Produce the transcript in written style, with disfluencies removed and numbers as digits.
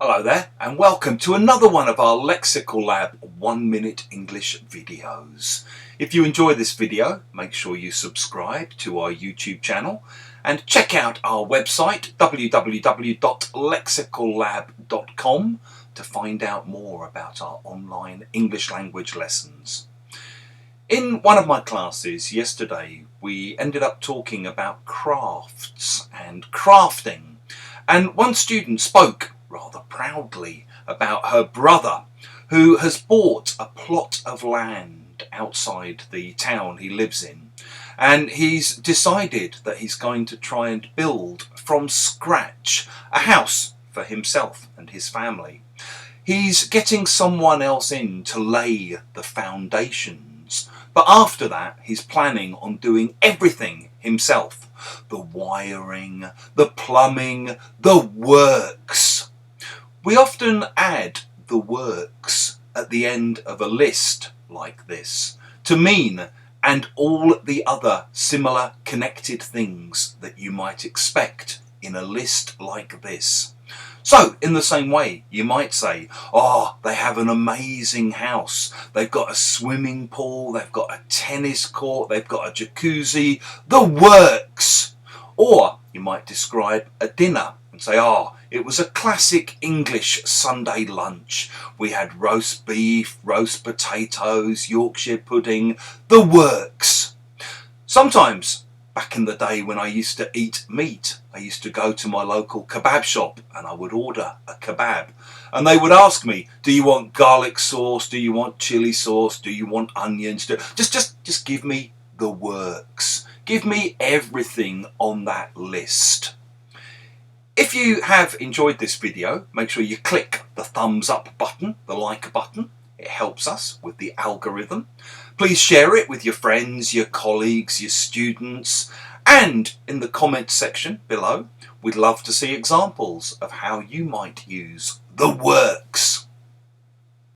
Hello there and welcome to another one of our Lexical Lab 1 minute English videos. If you enjoy this video, make sure you subscribe to our YouTube channel and check out our website www.lexicallab.com to find out more about our online English language lessons. In one of my classes yesterday we ended up talking about crafts and crafting, and one student spoke rather proudly about her brother who has bought a plot of land outside the town he lives in, and he's decided that he's going to try and build from scratch a house for himself and his family. He's getting someone else in to lay the foundations, but after that he's planning on doing everything himself. The wiring, the plumbing, the works. We often add the works at the end of a list like this to mean and all the other similar connected things that you might expect in a list like this. So, in the same way, you might say, oh, they have an amazing house. They've got a swimming pool, they've got a tennis court, they've got a jacuzzi, the works. Or you might describe a dinner and say, oh, it was a classic English Sunday lunch. We had roast beef, roast potatoes, Yorkshire pudding, the works. Sometimes, back in the day when I used to eat meat, I used to go to my local kebab shop and I would order a kebab. And they would ask me, do you want garlic sauce? Do you want chili sauce? Do you want onions? Just give me the works. Give me everything on that list. If you have enjoyed this video, make sure you click the thumbs up button, the like button. It helps us with the algorithm. Please share it with your friends, your colleagues, your students, and in the comments section below, we'd love to see examples of how you might use the works